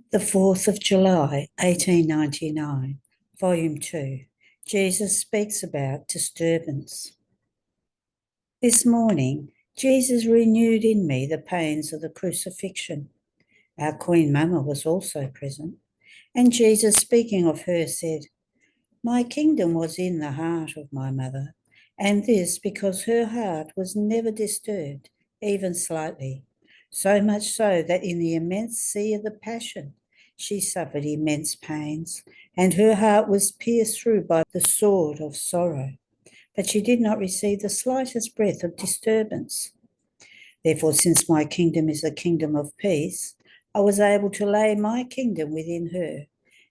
The 4th of July, 1899, Volume 2. Jesus speaks about disturbance. This morning, Jesus renewed in me the pains of the crucifixion. Our Queen Mama was also present, and Jesus, speaking of her, said, "My kingdom was in the heart of my mother, and this because her heart was never disturbed, even slightly, so much so that in the immense sea of the passion she suffered immense pains, and her heart was pierced through by the sword of sorrow, but she did not receive the slightest breath of disturbance. Therefore, since my kingdom is a kingdom of peace, I was able to lay my kingdom within her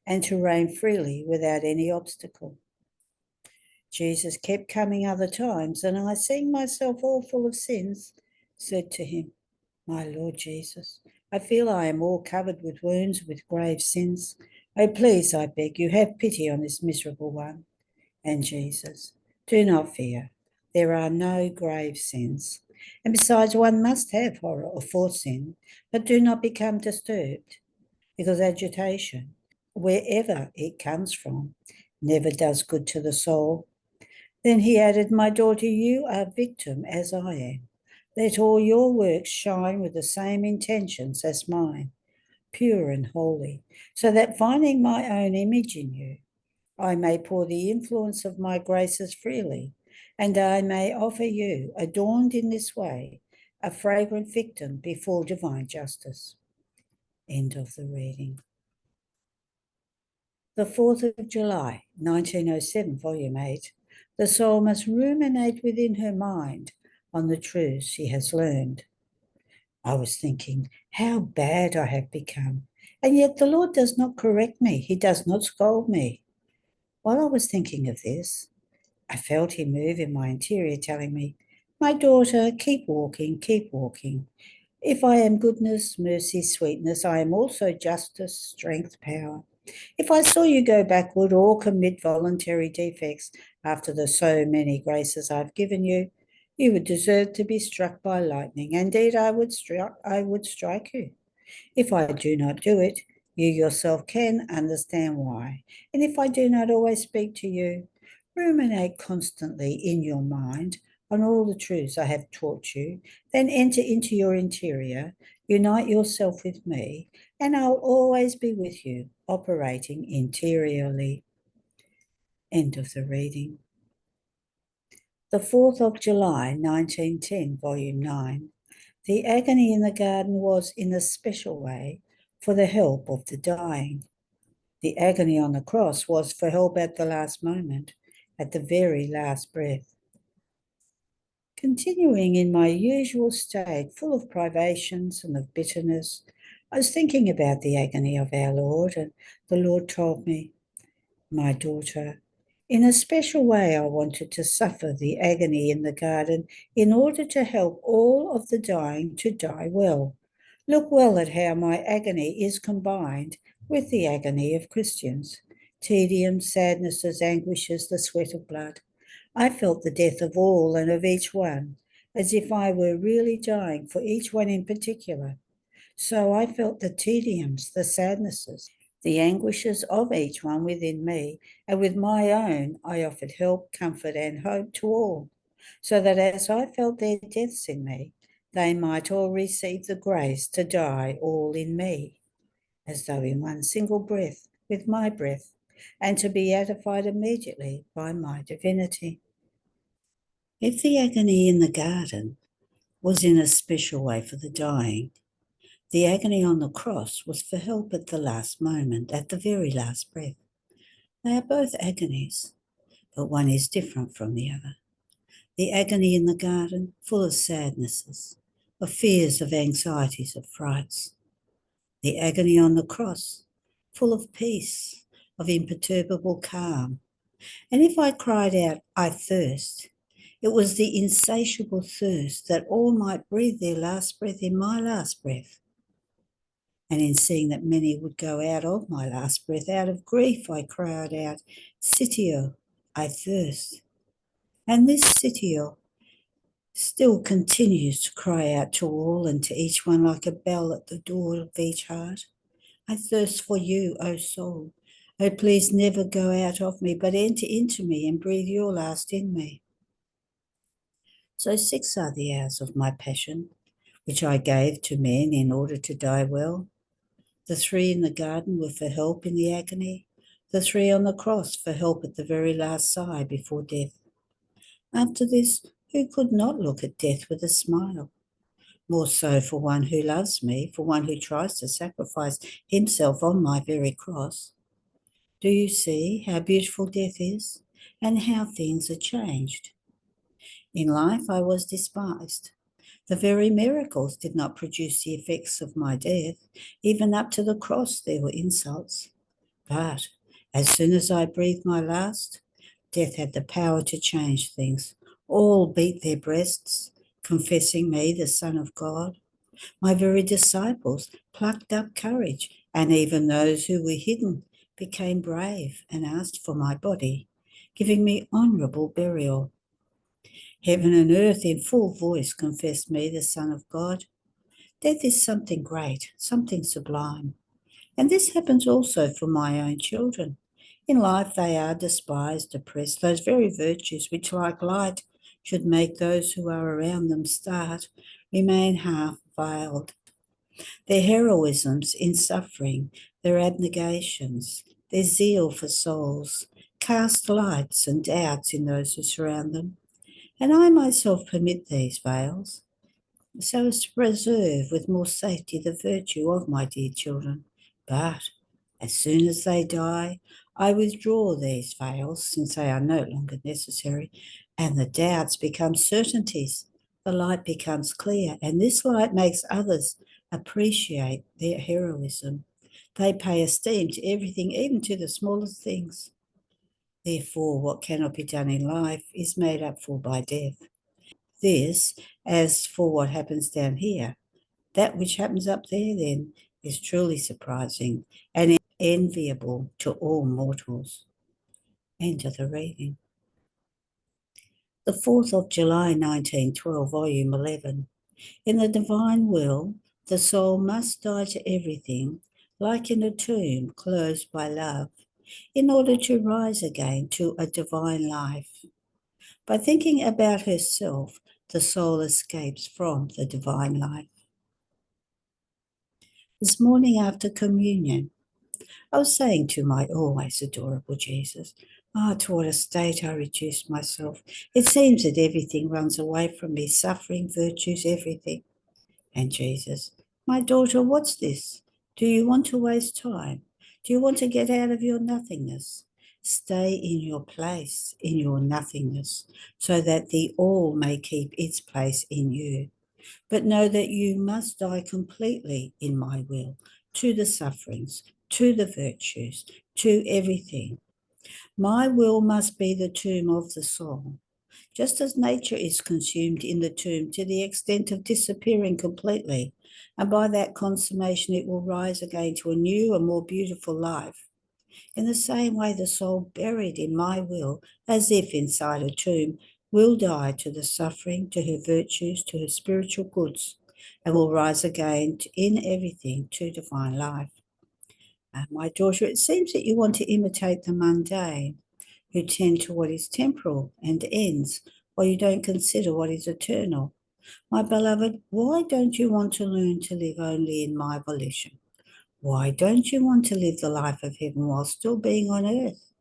and to reign freely without any obstacle." Jesus kept coming other times, and I, seeing myself all full of sins, said to him, "My Lord Jesus, I feel I am all covered with wounds, with grave sins. Oh, please, I beg you, have pity on this miserable one." And Jesus, "Do not fear. There are no grave sins. And besides, one must have horror for sin, but do not become disturbed, because agitation, wherever it comes from, never does good to the soul." Then he added, "My daughter, you are victim as I am. Let all your works shine with the same intentions as mine, pure and holy, so that finding my own image in you, I may pour the influence of my graces freely, and I may offer you, adorned in this way, a fragrant victim before divine justice." End of the reading. The 4th of July, 1907, Volume 8. The soul must ruminate within her mind on the truths she has learned. I was thinking how bad I have become, and yet the Lord does not correct me. He does not scold me. While I was thinking of this, I felt him move in my interior, telling me, "My daughter, keep walking, keep walking. If I am goodness, mercy, sweetness, I am also justice, strength, power. If I saw you go backward or commit voluntary defects after the so many graces I've given you, you would deserve to be struck by lightning. Indeed, I would strike you. If I do not do it, you yourself can understand why. And if I do not always speak to you, ruminate constantly in your mind on all the truths I have taught you, then enter into your interior, unite yourself with me, and I'll always be with you, operating interiorly." End of the reading. The 4th of July, 1910, Volume 9. The agony in the garden was, in a special way, for the help of the dying. The agony on the cross was for help at the last moment, at the very last breath. Continuing in my usual state, full of privations and of bitterness, I was thinking about the agony of our Lord, and the Lord told me, "My daughter, in a special way I wanted to suffer the agony in the garden in order to help all of the dying to die well. Look well at how my agony is combined with the agony of Christians. Tedium, sadnesses, anguishes, the sweat of blood. I felt the death of all and of each one, as if I were really dying for each one in particular. So I felt the tediums, the sadnesses, the anguishes of each one within me, and with my own I offered help, comfort, and hope to all, so that as I felt their deaths in me, they might all receive the grace to die all in me, as though in one single breath with my breath, and to be edified immediately by my divinity." If the agony in the garden was in a special way for the dying, the agony on the cross was for help at the last moment, at the very last breath. They are both agonies, but one is different from the other. The agony in the garden, full of sadnesses, of fears, of anxieties, of frights. The agony on the cross, full of peace, of imperturbable calm. And if I cried out, "I thirst," it was the insatiable thirst that all might breathe their last breath in my last breath. And in seeing that many would go out of my last breath, out of grief, I cried out, "Sitio, I thirst." And this Sitio still continues to cry out to all and to each one like a bell at the door of each heart. I thirst for you, O soul. Oh, please never go out of me, but enter into me and breathe your last in me. So 6 are the hours of my passion, which I gave to men in order to die well. The 3 in the garden were for help in the agony, the 3 on the cross for help at the very last sigh before death. After this, who could not look at death with a smile? More so for one who loves me, for one who tries to sacrifice himself on my very cross. Do you see how beautiful death is and how things are changed? In life I was despised. The very miracles did not produce the effects of my death. Even up to the cross there were insults. But as soon as I breathed my last, death had the power to change things. All beat their breasts, confessing me the Son of God. My very disciples plucked up courage, and even those who were hidden became brave and asked for my body, giving me honourable burial. Heaven and earth in full voice confessed me the Son of God. Death is something great, something sublime. And this happens also for my own children. In life they are despised, oppressed, those very virtues which, like light, should make those who are around them start, remain half veiled. Their heroisms in suffering, their abnegations, their zeal for souls, cast lights and doubts in those who surround them. And I myself permit these veils, so as to preserve with more safety the virtue of my dear children. But as soon as they die, I withdraw these veils, since they are no longer necessary, and the doubts become certainties. The light becomes clear, and this light makes others appreciate their heroism. They pay esteem to everything, even to the smallest things. Therefore, what cannot be done in life is made up for by death. This, as for what happens down here, that which happens up there then is truly surprising and enviable to all mortals. End of the reading. The 4th of July 1912, volume 11. In the divine will, the soul must die to everything, like in a tomb closed by love, in order to rise again to a divine life. By thinking about herself, the soul escapes from the divine life. This morning after communion, I was saying to my always adorable Jesus, to what a state I reduced myself. It seems that everything runs away from me, suffering, virtues, everything. And Jesus, my daughter, what's this? Do you want to waste time? Do you want to get out of your nothingness? Stay in your place, in your nothingness, so that the all may keep its place in you. But know that you must die completely in my will, to the sufferings, to the virtues, to everything. My will must be the tomb of the soul. Just as nature is consumed in the tomb to the extent of disappearing completely, and by that consummation it will rise again to a new and more beautiful life. In the same way, the soul buried in my will, as if inside a tomb, will die to the suffering, to her virtues, to her spiritual goods, and will rise again in everything to divine life. My daughter, it seems that you want to imitate the mundane, who tend to what is temporal and ends, while you don't consider what is eternal. My beloved, why don't you want to learn to live only in my volition? Why don't you want to live the life of heaven while still being on earth?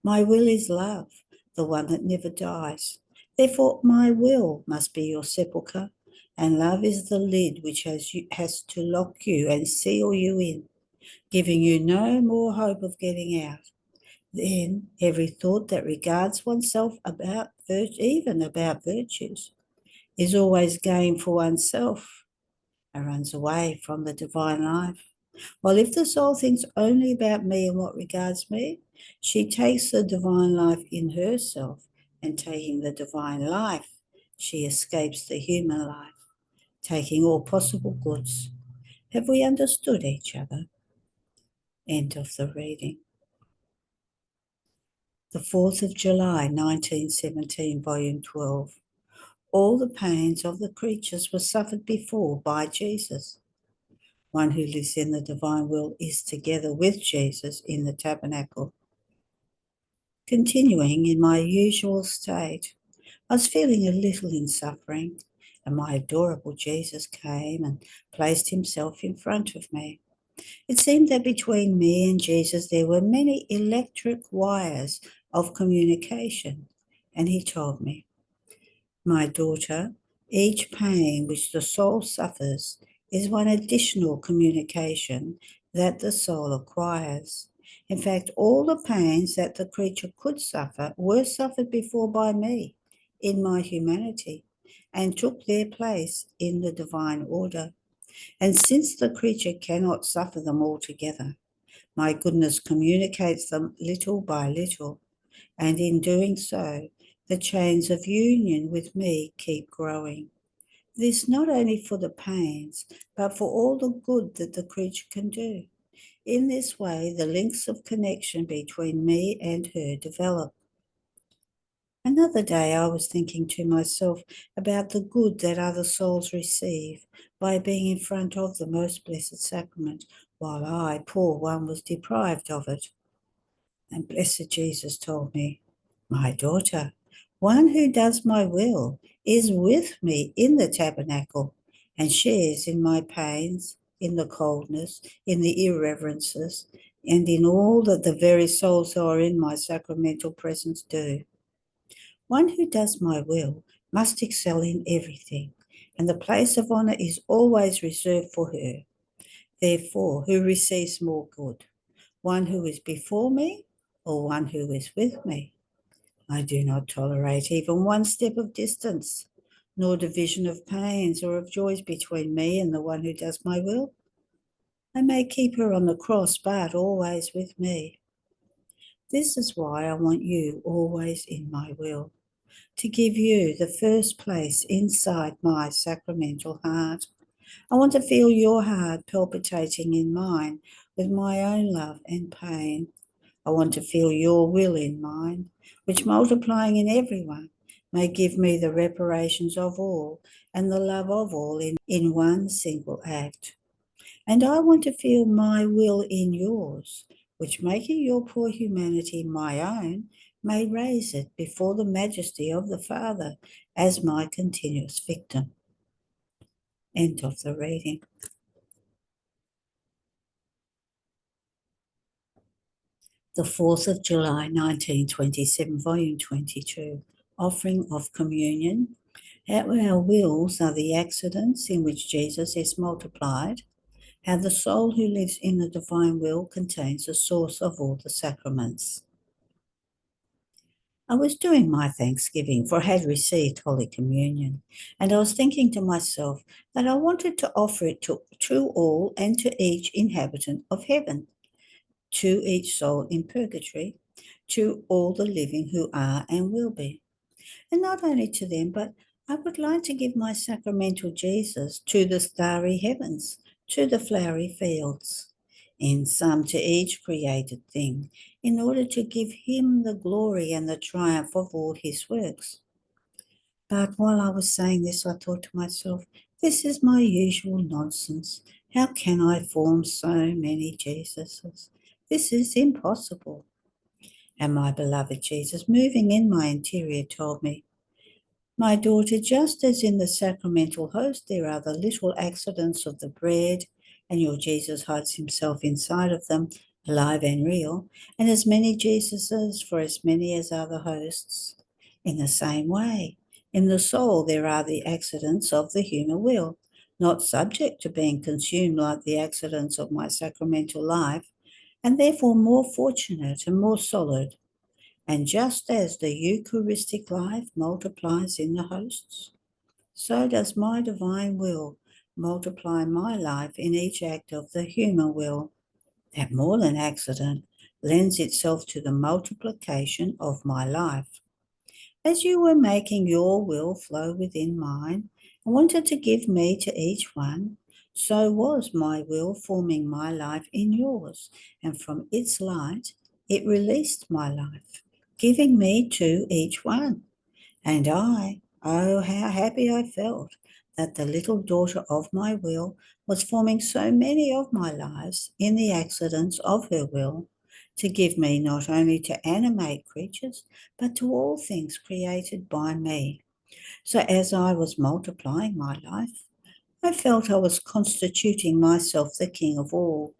My will is love, the one that never dies. Therefore, my will must be your sepulchre, and love is the lid which has to lock you and seal you in, giving you no more hope of getting out. Then every thought that regards oneself even about virtues, is always gain for oneself and runs away from the divine life. While if the soul thinks only about me and what regards me, she takes the divine life in herself, and taking the divine life, she escapes the human life, taking all possible goods. Have we understood each other? End of the reading. The 4th of July, 1917, volume 12. All the pains of the creatures were suffered before by Jesus. one who lives in the divine will, is together with Jesus in the tabernacle. Continuing in my usual state, I was feeling a little in suffering, and my adorable Jesus came and placed himself in front of me. It seemed that between me and Jesus there were many electric wires of communication, and he told me, "My daughter, each pain which the soul suffers is one additional communication that the soul acquires. In fact, all the pains that the creature could suffer were suffered before by me in my humanity and took their place in the divine order. And since the creature cannot suffer them altogether, my goodness communicates them little by little, and in doing so, the chains of union with me keep growing. This not only for the pains, but for all the good that the creature can do. In this way, the links of connection between me and her develop. Another day, I was thinking to myself about the good that other souls receive by being in front of the most blessed sacrament, while I, poor one, was deprived of it. And blessed Jesus told me, "My daughter, one who does my will is with me in the tabernacle and shares in my pains, in the coldness, in the irreverences, and in all that the very souls who are in my sacramental presence do. One who does my will must excel in everything, and the place of honour is always reserved for her. Therefore, who receives more good? One who is before me or one who is with me? I do not tolerate even one step of distance, nor division of pains or of joys between me and the one who does my will. I may keep her on the cross, but always with me. This is why I want you always in my will, to give you the first place inside my sacramental heart. I want to feel your heart palpitating in mine with my own love and pain. I want to feel your will in mine, which multiplying in everyone may give me the reparations of all and the love of all in one single act. And I want to feel my will in yours, which making your poor humanity my own, may raise it before the majesty of the Father as my continuous victim." End of the reading. The 4th of July, 1927, Volume 22, Offering of Communion. How our wills are the accidents in which Jesus is multiplied. How the soul who lives in the divine will contains the source of all the sacraments. I was doing my thanksgiving, for I had received Holy Communion, and I was thinking to myself that I wanted to offer it to all and to each inhabitant of heaven, to each soul in purgatory, to all the living who are and will be. And not only to them, but I would like to give my sacramental Jesus to the starry heavens, to the flowery fields, in sum to each created thing, in order to give him the glory and the triumph of all his works. But while I was saying this, I thought to myself, this is my usual nonsense. How can I form so many Jesuses? This is impossible. And my beloved Jesus, moving in my interior, told me, "My daughter, just as in the sacramental host there are the little accidents of the bread, and your Jesus hides himself inside of them, alive and real, and as many Jesuses for as many as are the hosts. In the same way, in the soul there are the accidents of the human will, not subject to being consumed like the accidents of my sacramental life, and therefore more fortunate and more solid. And just as the Eucharistic life multiplies in the hosts, so does my divine will multiply my life in each act of the human will, that more than accident lends itself to the multiplication of my life. As you were making your will flow within mine and wanted to give me to each one, so was my will forming my life in yours, and from its light it released my life, giving me to each one. And I, oh, how happy I felt that the little daughter of my will was forming so many of my lives in the accidents of her will, to give me not only to animate creatures, but to all things created by me. So as I was multiplying my life, I felt I was constituting myself the king of all,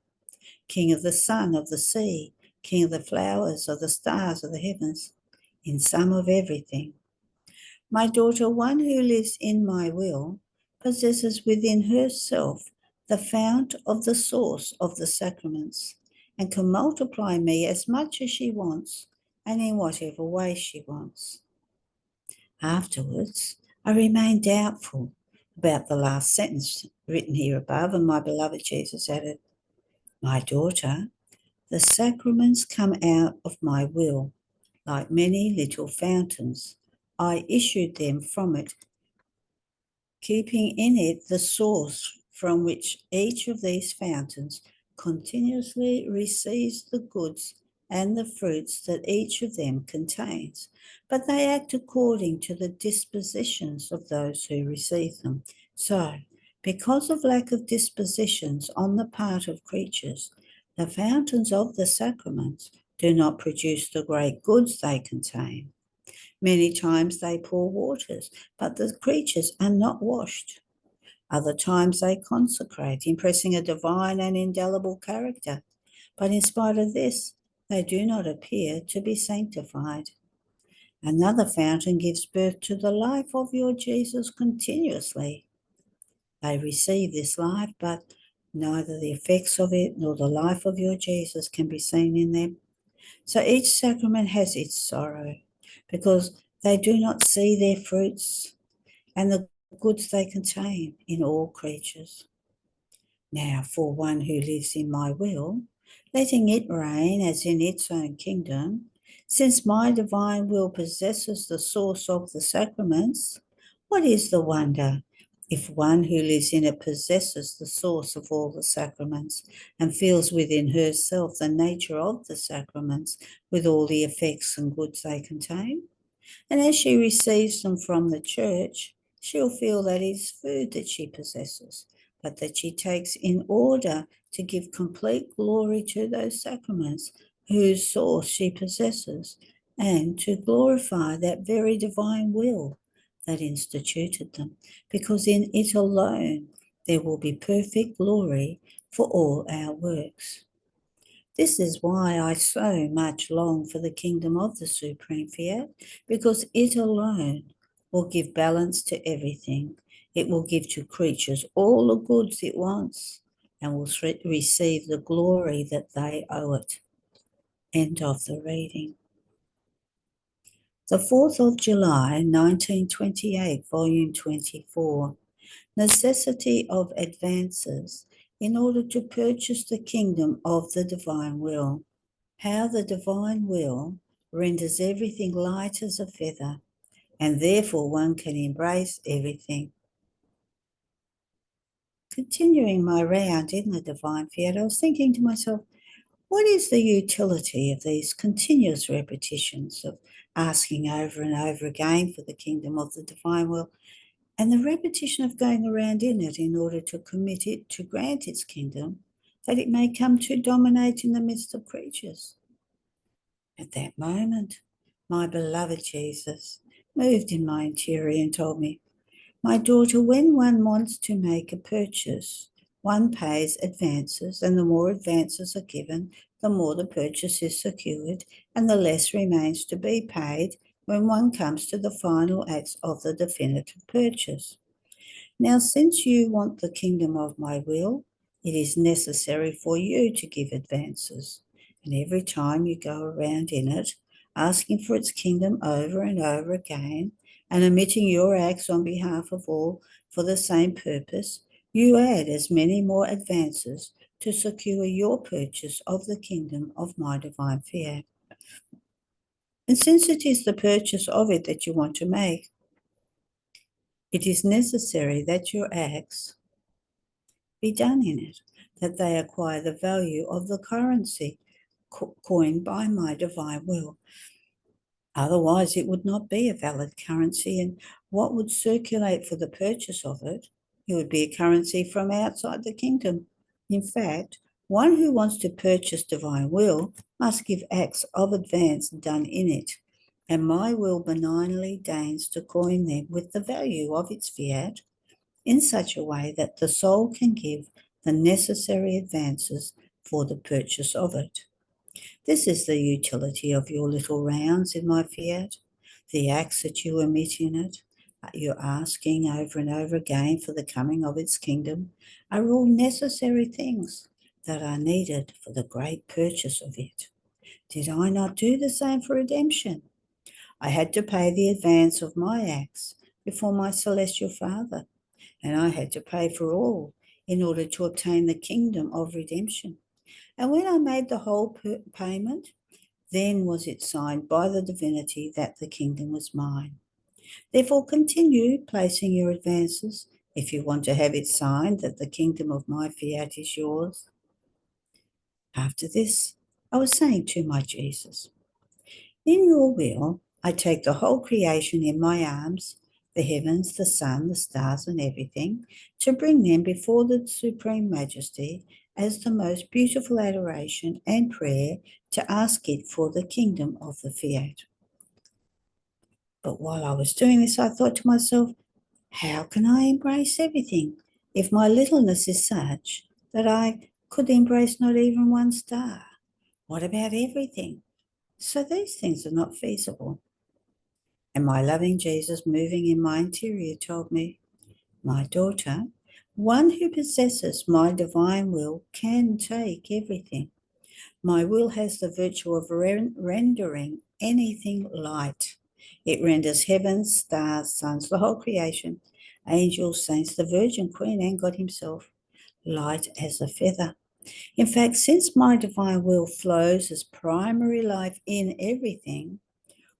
king of the sun, of the sea, king of the flowers, of the stars, of the heavens, in sum of everything. My daughter, one who lives in my will, possesses within herself the fount of the source of the sacraments, and can multiply me as much as she wants and in whatever way she wants. Afterwards, I remained doubtful about the last sentence written here above, and my beloved Jesus added, "My daughter, the sacraments come out of my will, like many little fountains. I issued them from it, keeping in it the source from which each of these fountains continuously receives the goods and the fruits that each of them contains, but they act according to the dispositions of those who receive them. So, because of lack of dispositions on the part of creatures, the fountains of the sacraments do not produce the great goods they contain. Many times they pour waters, but the creatures are not washed. Other times they consecrate, impressing a divine and indelible character, but in spite of this, they do not appear to be sanctified. Another fountain gives birth to the life of your Jesus continuously. They receive this life, but neither the effects of it nor the life of your Jesus can be seen in them. So each sacrament has its sorrow, because they do not see their fruits and the goods they contain in all creatures. Now, for one who lives in my will, letting it reign as in its own kingdom, since my divine will possesses the source of the sacraments, what is the wonder if one who lives in it possesses the source of all the sacraments and feels within herself the nature of the sacraments with all the effects and goods they contain? And as she receives them from the church, she'll feel that it's food that she possesses, but that she takes in order to give complete glory to those sacraments whose source she possesses, and to glorify that very divine will that instituted them, because in it alone there will be perfect glory for all our works. This is why I so much long for the kingdom of the Supreme Fiat, because it alone will give balance to everything. It will give to creatures all the goods it wants and will receive the glory that they owe it. End of the reading. The 4th of July, 1928, Volume 24. Necessity of advances in order to purchase the kingdom of the divine will. How the divine will renders everything light as a feather, and therefore one can embrace everything. Continuing my round in the divine fiat, I was thinking to myself, what is the utility of these continuous repetitions of asking over and over again for the kingdom of the divine will, and the repetition of going around in it in order to commit it to grant its kingdom, that it may come to dominate in the midst of creatures? At that moment, my beloved Jesus moved in my interior and told me, "My daughter, when one wants to make a purchase, one pays advances, and the more advances are given, the more the purchase is secured, and the less remains to be paid when one comes to the final acts of the definitive purchase. Now, since you want the kingdom of my will, it is necessary for you to give advances. And every time you go around in it, asking for its kingdom over and over again, and omitting your acts on behalf of all for the same purpose, you add as many more advances to secure your purchase of the kingdom of my divine fiat. And since it is the purchase of it that you want to make, it is necessary that your acts be done in it, that they acquire the value of the currency coined by my divine will. Otherwise, it would not be a valid currency, and what would circulate for the purchase of it? It would be a currency from outside the kingdom. In fact, one who wants to purchase divine will must give acts of advance done in it, and my will benignly deigns to coin them with the value of its fiat in such a way that the soul can give the necessary advances for the purchase of it. This is the utility of your little rounds in my fiat, the acts that you emit in it, you're asking over and over again for the coming of its kingdom, are all necessary things that are needed for the great purchase of it. Did I not do the same for redemption? I had to pay the advance of my acts before my celestial Father, and I had to pay for all in order to obtain the kingdom of redemption. And when I made the whole payment, then was it signed by the divinity that the kingdom was mine. Therefore continue placing your advances if you want to have it signed that the kingdom of my fiat is yours. After this, I was saying to my Jesus, in your will, I take the whole creation in my arms, the heavens, the sun, the stars, and everything, to bring them before the Supreme Majesty as the most beautiful adoration and prayer to ask it for the kingdom of the fiat. But while I was doing this, I thought to myself, how can I embrace everything if my littleness is such that I could embrace not even one star? What about everything? So these things are not feasible. And my loving Jesus moving in my interior told me, my daughter, one who possesses my divine will can take everything. My will has the virtue of rendering anything light. It renders heavens, stars, suns, the whole creation, angels, saints, the Virgin Queen, and God Himself, light as a feather. In fact, since my divine will flows as primary life in everything,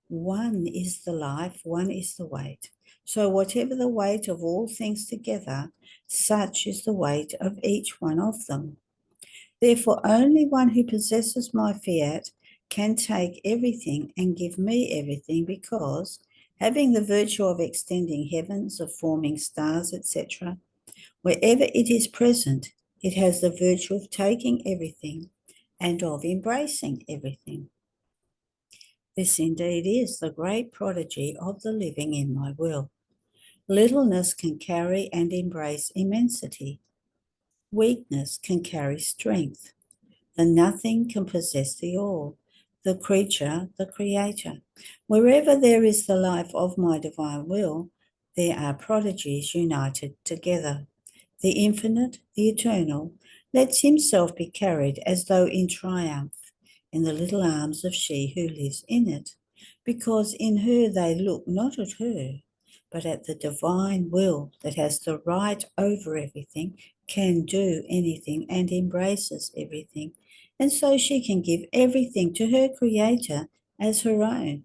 one is the life, one is the weight. So whatever the weight of all things together, such is the weight of each one of them. Therefore, only one who possesses my fiat can take everything and give me everything, because, having the virtue of extending heavens, of forming stars, etc., wherever it is present, it has the virtue of taking everything and of embracing everything. This indeed is the great prodigy of the living in my will. Littleness can carry and embrace immensity. Weakness can carry strength. The nothing can possess the all, the creature, the creator. Wherever there is the life of my divine will, there are prodigies united together. The infinite, the eternal, lets himself be carried as though in triumph in the little arms of she who lives in it, because in her they look not at her, but at the divine will that has the right over everything, can do anything, and embraces everything, and so she can give everything to her Creator as her own.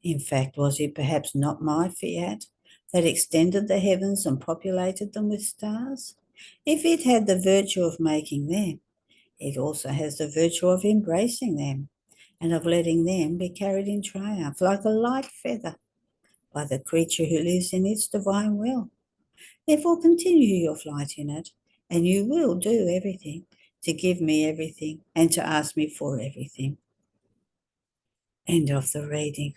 In fact, was it perhaps not my fiat that extended the heavens and populated them with stars? If it had the virtue of making them, it also has the virtue of embracing them and of letting them be carried in triumph like a light feather by the creature who lives in its divine will. Therefore, continue your flight in it, and you will do everything to give me everything and to ask me for everything. End of the reading.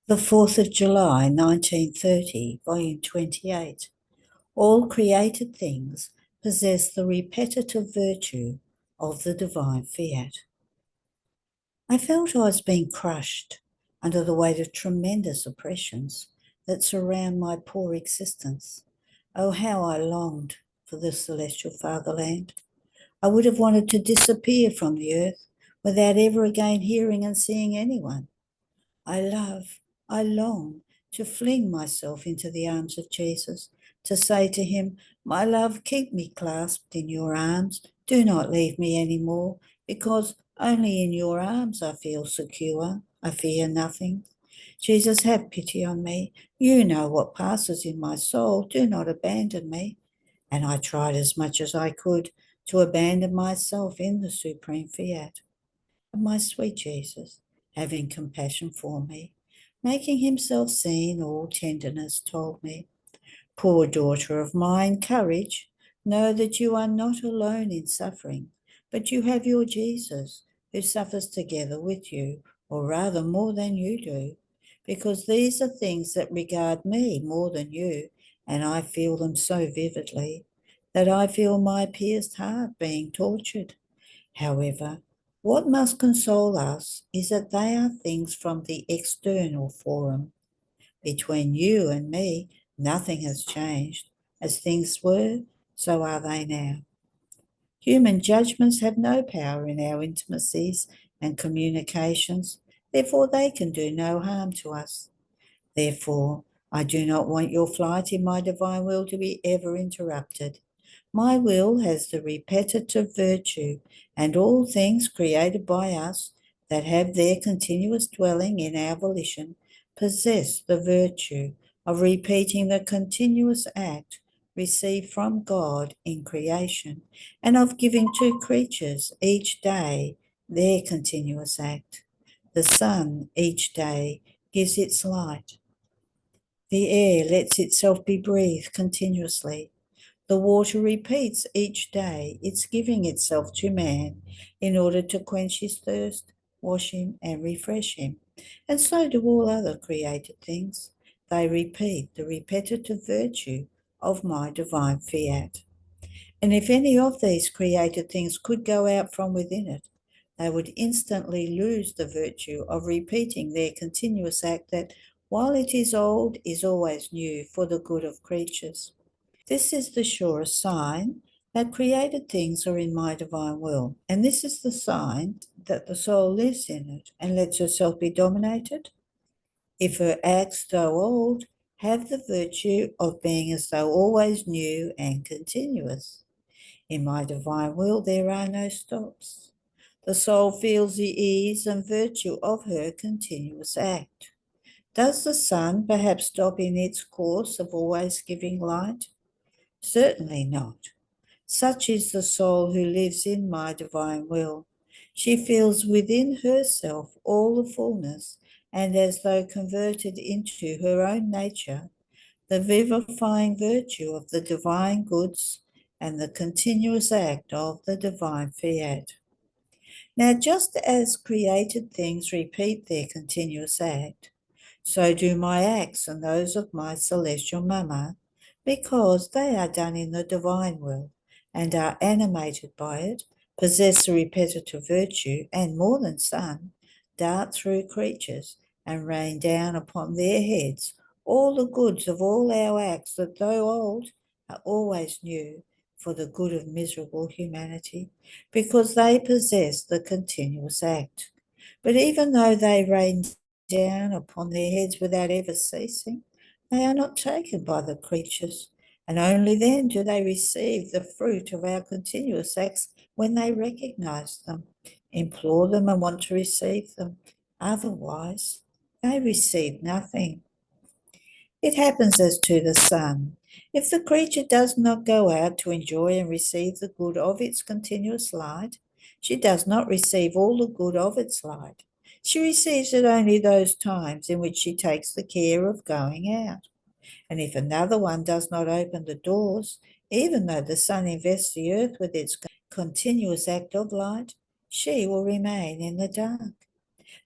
The 4th of July, 1930, volume 28. All created things possess the repetitive virtue of the divine fiat. I felt I was being crushed under the weight of tremendous oppressions that surround my poor existence. Oh, how I longed for the celestial fatherland. I would have wanted to disappear from the earth without ever again hearing and seeing anyone. I long to fling myself into the arms of Jesus, to say to him, my love, keep me clasped in your arms. Do not leave me any more, because only in your arms I feel secure. I fear nothing. Jesus, have pity on me. You know what passes in my soul. Do not abandon me. and I tried as much as I could to abandon myself in the supreme fiat. And my sweet Jesus, having compassion for me, making himself seen all tenderness, told me, "Poor daughter of mine, courage, know that you are not alone in suffering, but you have your Jesus, who suffers together with you, or rather more than you do, because these are things that regard me more than you, and I feel them so vividly that I feel my pierced heart being tortured. However, what must console us is that they are things from the external forum. Between you and me, nothing has changed. As things were, so are they now. Human judgments have no power in our intimacies and communications, therefore they can do no harm to us. Therefore, I do not want your flight in my divine will to be ever interrupted. My will has the repetitive virtue, and all things created by us that have their continuous dwelling in our volition possess the virtue of repeating the continuous act received from God in creation, and of giving to creatures each day their continuous act. The sun each day gives its light. The air lets itself be breathed continuously. The water repeats each day its giving itself to man in order to quench his thirst, wash him, and refresh him. And so do all other created things. They repeat the repetitive virtue of my divine fiat. And if any of these created things could go out from within it, they would instantly lose the virtue of repeating their continuous act that, while it is old, is always new for the good of creatures. This is the surest sign that created things are in my divine will, and this is the sign that the soul lives in it and lets herself be dominated. If her acts, though old, have the virtue of being as though always new and continuous. In my divine will there are no stops. The soul feels the ease and virtue of her continuous act. Does the sun perhaps stop in its course of always giving light? Certainly not. Such is the soul who lives in my divine will. She feels within herself all the fullness, and as though converted into her own nature, the vivifying virtue of the divine goods and the continuous act of the divine fiat. Now, just as created things repeat their continuous act, so do my acts and those of my celestial Mama, because they are done in the divine will and are animated by it, possess a repetitive virtue, and more than sun, dart through creatures and rain down upon their heads all the goods of all our acts that, though old, are always new for the good of miserable humanity, because they possess the continuous act. But even though they rain down upon their heads without ever ceasing, they are not taken by the creatures, and only then do they receive the fruit of our continuous acts when they recognize them, implore them, and want to receive them. Otherwise, they receive nothing. It happens as to the sun. If the creature does not go out to enjoy and receive the good of its continuous light, she does not receive all the good of its light. She receives it only those times in which she takes the care of going out. And if another one does not open the doors, even though the sun invests the earth with its continuous act of light, she will remain in the dark.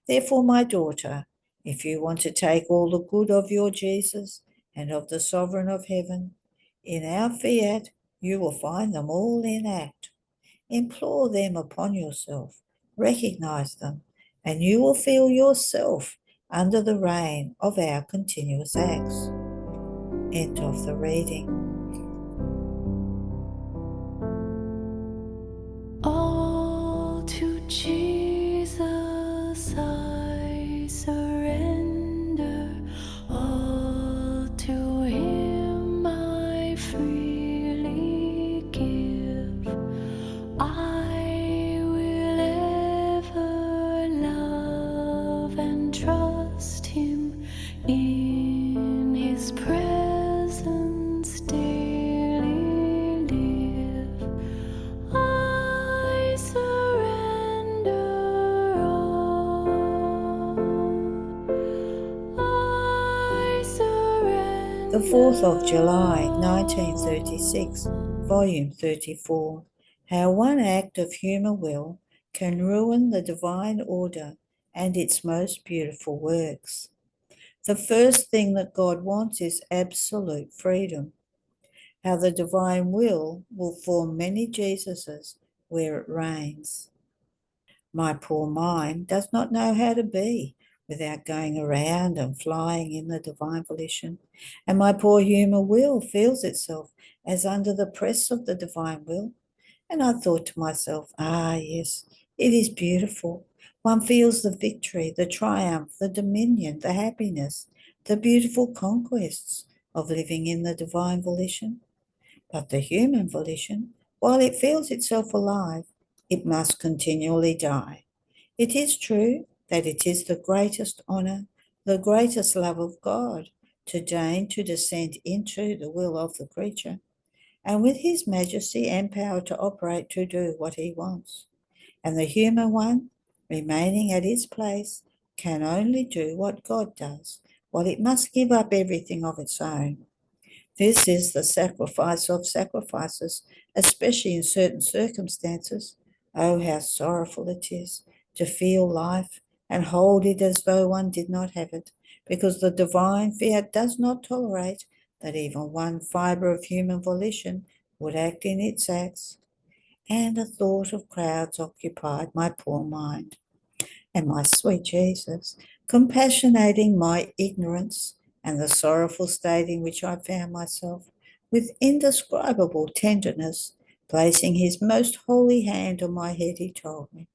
Therefore, my daughter, if you want to take all the good of your Jesus and of the Sovereign of Heaven, in our fiat you will find them all in act. Implore them upon yourself, recognize them, and you will feel yourself under the reign of our continuous acts. End of the reading. All to Jesus I surrender, all to Him I freely give. I will ever love and trust Him in His presence. The 4th of July, 1936, Volume 34. How one act of human will can ruin the divine order and its most beautiful works. The first thing that God wants is absolute freedom. How the divine will form many Jesuses where it reigns. My poor mind does not know how to be without going around and flying in the divine volition, and my poor human will feels itself as under the press of the divine will. And I thought to myself, yes, it is beautiful. One feels the victory, the triumph, the dominion, the happiness, the beautiful conquests of living in the divine volition. But the human volition, while it feels itself alive, it must continually die. It is true that it is the greatest honour, the greatest love of God, to deign to descend into the will of the creature, and with his majesty and power to operate to do what he wants. And the human one, remaining at its place, can only do what God does, while it must give up everything of its own. This is the sacrifice of sacrifices, especially in certain circumstances. Oh, how sorrowful it is to feel life and hold it as though one did not have it, because the divine fiat does not tolerate that even one fibre of human volition would act in its acts. And the thought of crowds occupied my poor mind. And my sweet Jesus, compassionating my ignorance and the sorrowful state in which I found myself, with indescribable tenderness, placing his most holy hand on my head, he told me,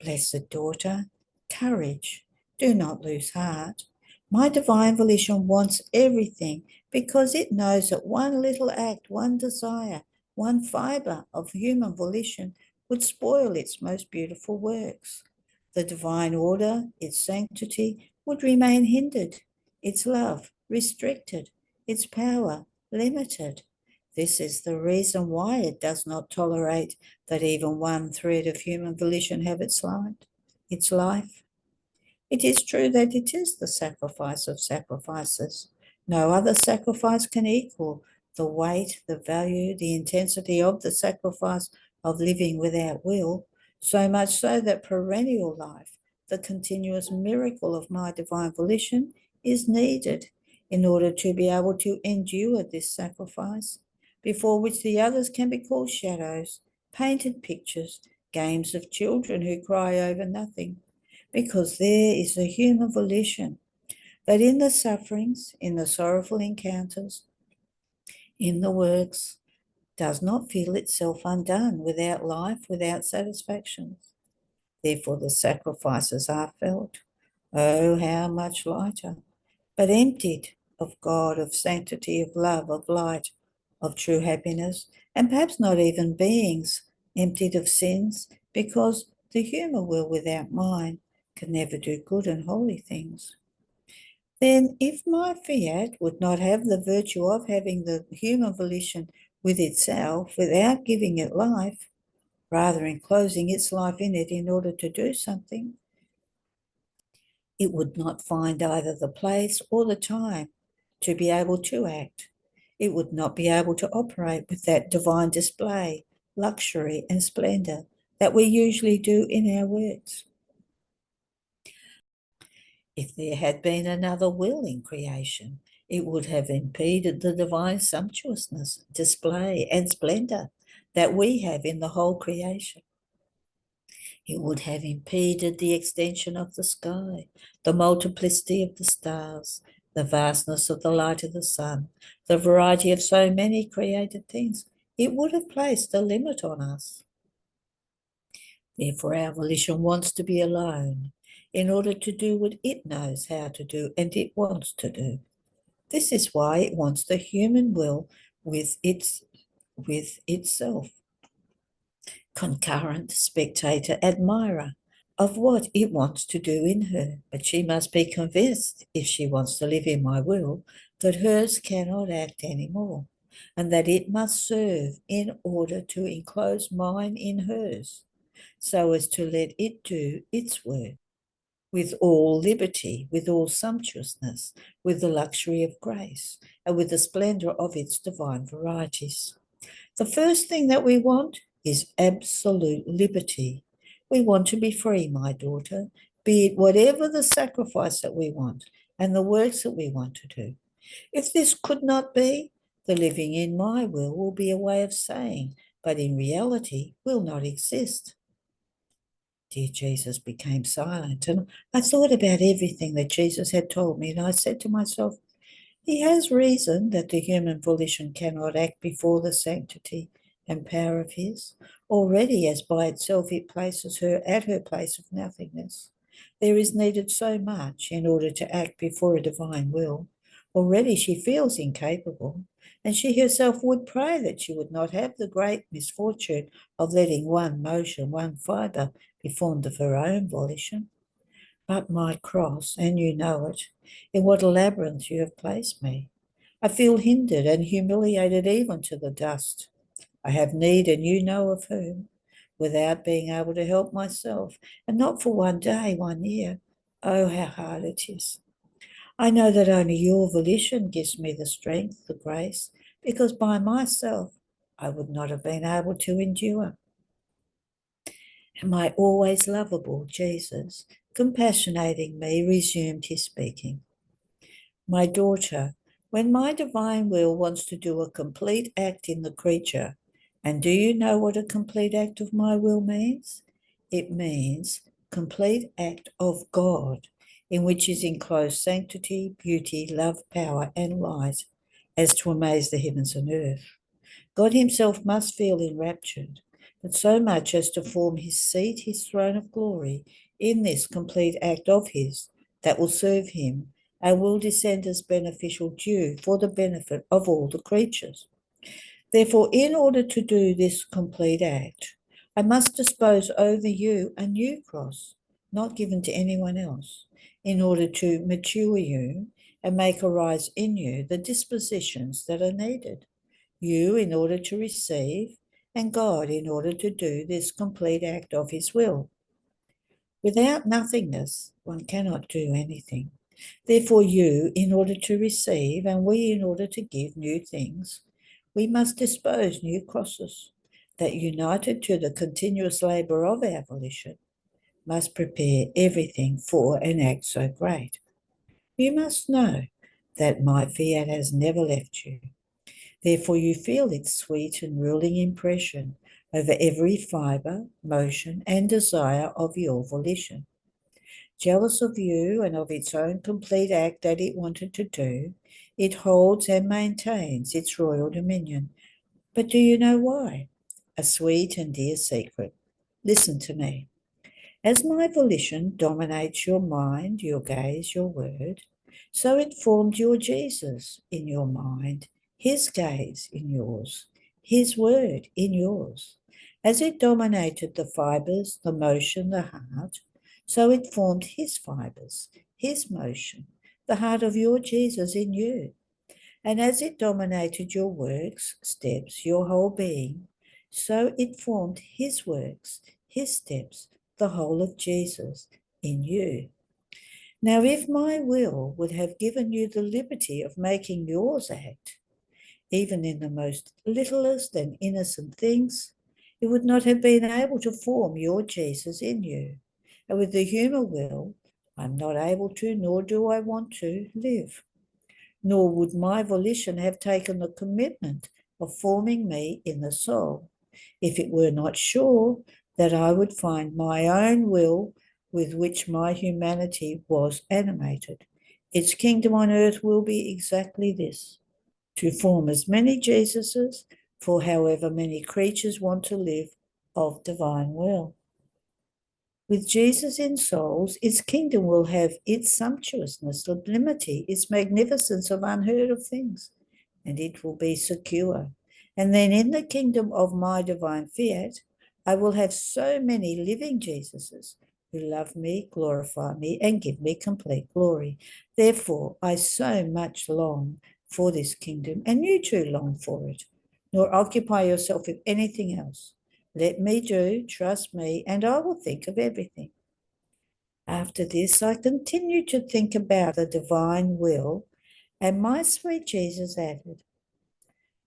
"Blessed daughter, courage, do not lose heart. My divine volition wants everything because it knows that one little act, one desire, one fibre of human volition would spoil its most beautiful works. The divine order, its sanctity, would remain hindered, its love restricted, its power limited. This is the reason why it does not tolerate that even one thread of human volition have its life. It is true that it is the sacrifice of sacrifices. No other sacrifice can equal the weight, the value, the intensity of the sacrifice of living without will, so much so that perennial life, the continuous miracle of my divine volition, is needed in order to be able to endure this sacrifice, before which the others can be called shadows, painted pictures, games of children who cry over nothing, because there is a human volition that in the sufferings, in the sorrowful encounters, in the works, does not feel itself undone, without life, without satisfactions. Therefore the sacrifices are felt. Oh, how much lighter, but emptied of God, of sanctity, of love, of light, of true happiness, and perhaps not even beings, emptied of sins, because the human will without mine can never do good and holy things. Then if my fiat would not have the virtue of having the human volition with itself without giving it life, rather enclosing its life in it in order to do something, it would not find either the place or the time to be able to act. It would not be able to operate with that divine display, luxury, and splendour that we usually do in our works. If there had been another will in creation, it would have impeded the divine sumptuousness, display, and splendour that we have in the whole creation. It would have impeded the extension of the sky, the multiplicity of the stars, the vastness of the light of the sun, the variety of so many created things. It would have placed a limit on us. Therefore, our volition wants to be alone in order to do what it knows how to do and it wants to do. This is why it wants the human will with itself, concurrent spectator, admirer of what it wants to do in her. But she must be convinced, if she wants to live in my will, that hers cannot act any more, and that it must serve in order to enclose mine in hers, so as to let it do its work. with all liberty, with all sumptuousness, with the luxury of grace, and with the splendour of its divine varieties. The first thing that we want is absolute liberty. We want to be free, my daughter, be it whatever the sacrifice that we want and the works that we want to do. If this could not be, the living in my will be a way of saying, but in reality will not exist. Dear Jesus became silent, and I thought about everything that Jesus had told me, and I said to myself, he has reason that the human volition cannot act before the sanctity and power of his. Already, as by itself it places her at her place of nothingness, there is needed so much in order to act before a divine will. Already she feels incapable, and she herself would pray that she would not have the great misfortune of letting one motion, one fibre, be formed of her own volition. But my cross, and you know it, in what a labyrinth you have placed me. I feel hindered and humiliated even to the dust. I have need, and you know of whom, without being able to help myself, and not for one day, 1 year. Oh, how hard it is. I know that only your volition gives me the strength, the grace, because by myself I would not have been able to endure. And my always lovable Jesus, compassionating me, resumed his speaking. My daughter, when my divine will wants to do a complete act in the creature, and do you know what a complete act of my will means? It means complete act of God, in which is enclosed sanctity, beauty, love, power, and light, as to amaze the heavens and earth. God himself must feel enraptured, but so much as to form his seat, his throne of glory, in this complete act of his that will serve him and will descend as beneficial dew for the benefit of all the creatures. Therefore, in order to do this complete act, I must dispose over you a new cross, not given to anyone else, in order to mature you and make arise in you the dispositions that are needed. You in order to receive, and God in order to do this complete act of his will. Without nothingness, one cannot do anything. Therefore, you in order to receive, and we in order to give new things, we must dispose new crosses that, united to the continuous labour of our volition, must prepare everything for an act so great. You must know that my fiat has never left you. Therefore, you feel its sweet and ruling impression over every fibre, motion, and desire of your volition. Jealous of you and of its own complete act that it wanted to do, it holds and maintains its royal dominion. But do you know why? A sweet and dear secret. Listen to me. As my volition dominates your mind, your gaze, your word, so it formed your Jesus in your mind, his gaze in yours, his word in yours. As it dominated the fibres, the motion, the heart, so it formed his fibres, his motion, the heart of your Jesus in you. And as it dominated your works, steps, your whole being, so it formed his works, his steps, the whole of Jesus in you. Now, if my will would have given you the liberty of making yours act, even in the most littlest and innocent things, it would not have been able to form your Jesus in you. And with the human will, I'm not able to, nor do I want to, live. Nor would my volition have taken the commitment of forming me in the soul, if it were not sure that I would find my own will with which my humanity was animated. Its kingdom on earth will be exactly this, to form as many Jesuses for however many creatures want to live of divine will. With Jesus in souls, its kingdom will have its sumptuousness, sublimity, its magnificence of unheard of things, and it will be secure. And then in the kingdom of my divine fiat, I will have so many living Jesuses who love me, glorify me, and give me complete glory. Therefore, I so much long for this kingdom, and you too long for it, nor occupy yourself with anything else. Let me do, trust me, and I will think of everything. After this, I continued to think about the divine will, and my sweet Jesus added,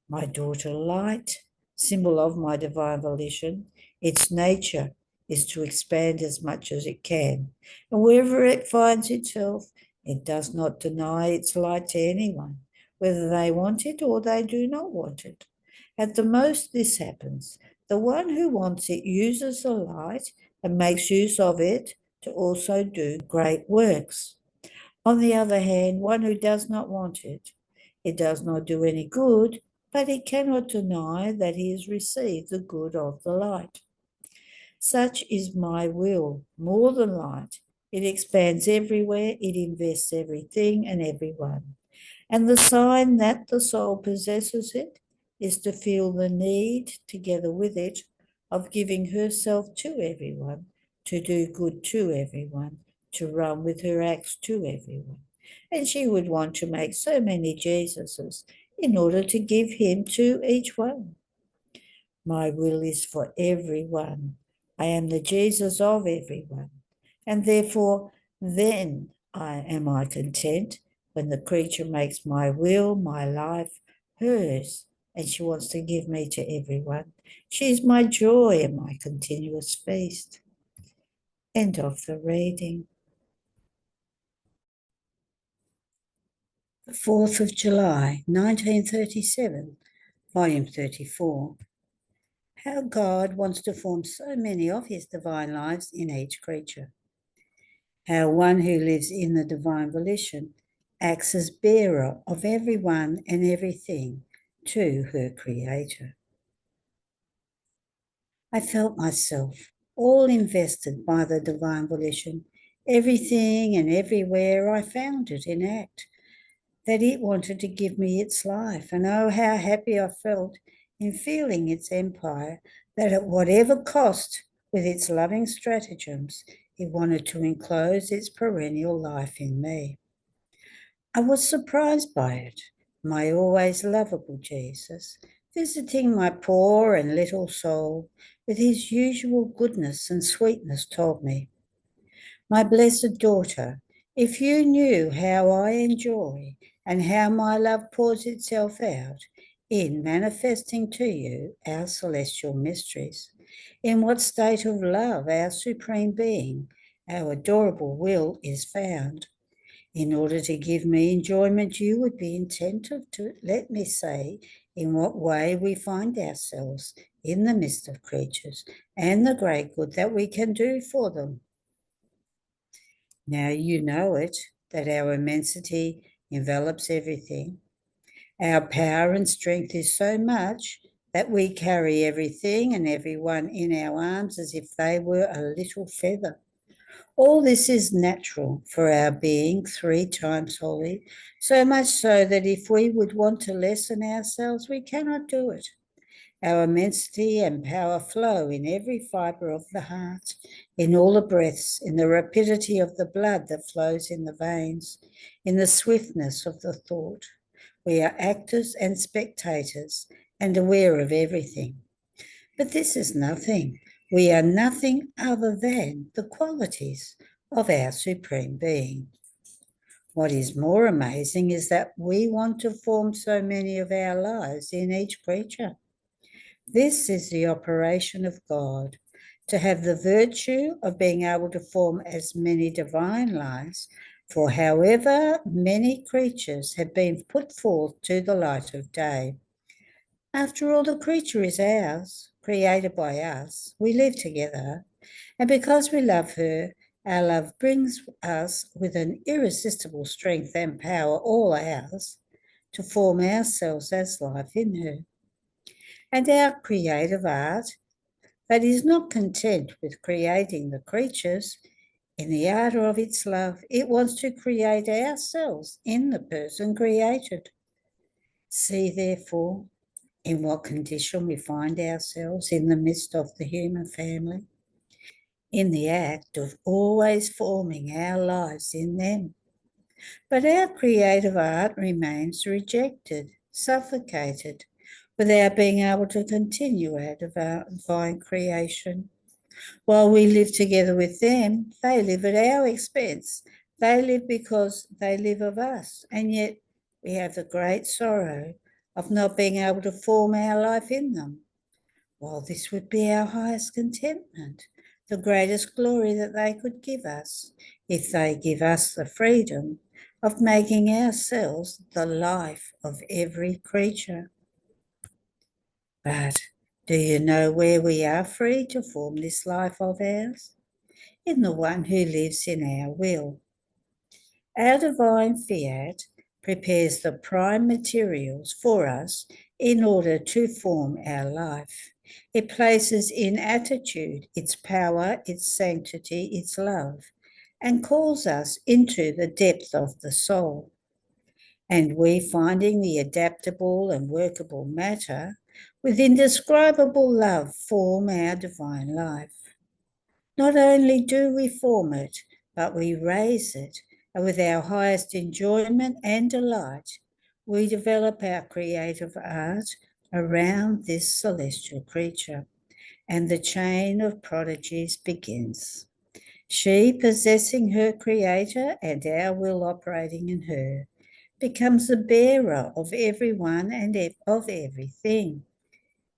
my daughter, light, symbol of my divine volition, its nature is to expand as much as it can, and wherever it finds itself, it does not deny its light to anyone, whether they want it or they do not want it. At the most, this happens. The one who wants it uses the light and makes use of it to also do great works. On the other hand, one who does not want it, it does not do any good, but he cannot deny that he has received the good of the light. Such is my will, more than light. It expands everywhere, it invests everything and everyone. And the sign that the soul possesses it is to feel the need, together with it, of giving herself to everyone, to do good to everyone, to run with her axe to everyone. And she would want to make so many Jesuses in order to give him to each one. My will is for everyone. I am the Jesus of everyone. And therefore, then am I content when the creature makes my will, my life, hers, and she wants to give me to everyone. She is my joy and my continuous feast. End of the reading. The 4th of July, 1937, volume 34. How God wants to form so many of his divine lives in each creature. How one who lives in the divine volition acts as bearer of everyone and everything to her Creator. I felt myself all invested by the divine volition. Everything and everywhere I found it in act, that it wanted to give me its life. And oh, how happy I felt in feeling its empire, that at whatever cost, with its loving stratagems, it wanted to enclose its perennial life in me. I was surprised by it, my always lovable Jesus, visiting my poor and little soul with his usual goodness and sweetness, told me, my blessed daughter, if you knew how I enjoy and how my love pours itself out in manifesting to you our celestial mysteries, in what state of love our supreme being, our adorable will is found. In order to give me enjoyment, you would be attentive to, let me say, in what way we find ourselves in the midst of creatures and the great good that we can do for them. Now you know it, that our immensity envelops everything. Our power and strength is so much that we carry everything and everyone in our arms as if they were a little feather. All this is natural for our being 3 times holy, so much so that if we would want to lessen ourselves, we cannot do it. Our immensity and power flow in every fibre of the heart, in all the breaths, in the rapidity of the blood that flows in the veins, in the swiftness of the thought. We are actors and spectators and aware of everything. But this is nothing. We are nothing other than the qualities of our Supreme Being. What is more amazing is that we want to form so many of our lives in each creature. This is the operation of God, to have the virtue of being able to form as many divine lives, for however many creatures have been put forth to the light of day. After all, the creature is ours, created by us. We live together, and because we love her, our love brings us with an irresistible strength and power, all ours, to form ourselves as life in her. And our creative art, that is not content with creating the creatures, in the ardour of its love, it wants to create ourselves in the person created. See, therefore, in what condition we find ourselves in the midst of the human family, in the act of always forming our lives in them. But our creative art remains rejected, suffocated, without being able to continue our divine creation. While we live together with them, they live at our expense. They live because they live of us, and yet we have the great sorrow of not being able to form our life in them. While this would be our highest contentment, the greatest glory that they could give us, if they give us the freedom of making ourselves the life of every creature. But do you know where we are free to form this life of ours? In the one who lives in our will. Our divine fiat prepares the prime materials for us in order to form our life. It places in attitude its power, its sanctity, its love, and calls us into the depth of the soul. And we, finding the adaptable and workable matter, with indescribable love form our divine life. Not only do we form it, but we raise it, and with our highest enjoyment and delight, we develop our creative art around this celestial creature, and the chain of prodigies begins. She, possessing her creator and our will operating in her, becomes the bearer of everyone and of everything.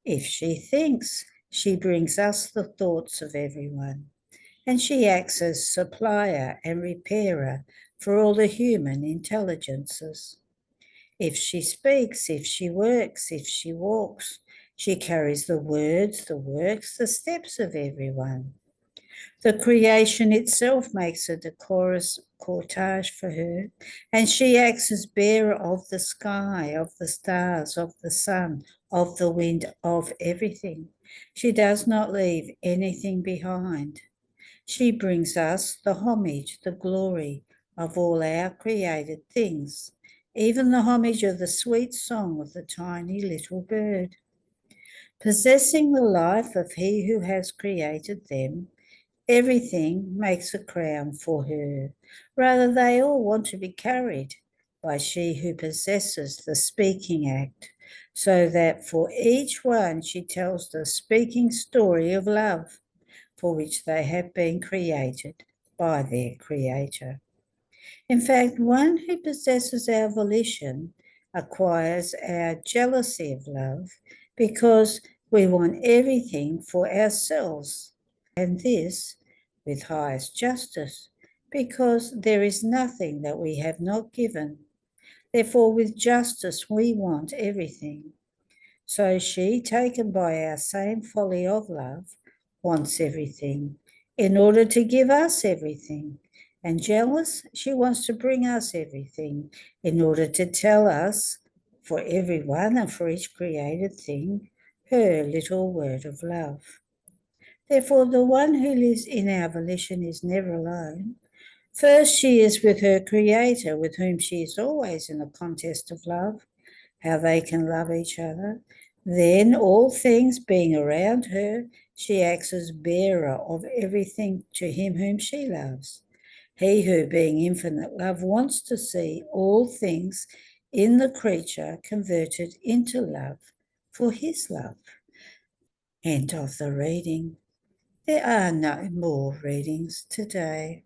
If she thinks, she brings us the thoughts of everyone, and she acts as supplier and repairer for all the human intelligences. If she speaks, if she works, if she walks, she carries the words, the works, the steps of everyone. The creation itself makes a decorous cortege for her, and she acts as bearer of the sky, of the stars, of the sun, of the wind, of everything. She does not leave anything behind. She brings us the homage, the glory of all our created things, even the homage of the sweet song of the tiny little bird. Possessing the life of he who has created them, everything makes a crown for her. Rather, they all want to be carried by she who possesses the speaking act, so that for each one she tells the speaking story of love, for which they have been created by their Creator. In fact, one who possesses our volition acquires our jealousy of love because we want everything for ourselves, and this with highest justice, because there is nothing that we have not given. Therefore, with justice, we want everything. So she, taken by our same folly of love, wants everything in order to give us everything. And jealous, she wants to bring us everything in order to tell us, for everyone and for each created thing, her little word of love. Therefore, the one who lives in our volition is never alone. First, she is with her Creator, with whom she is always in a contest of love, how they can love each other. Then, all things being around her, she acts as bearer of everything to him whom she loves. He who, being infinite love, wants to see all things in the creature converted into love for his love. End of the reading. There are no more readings today.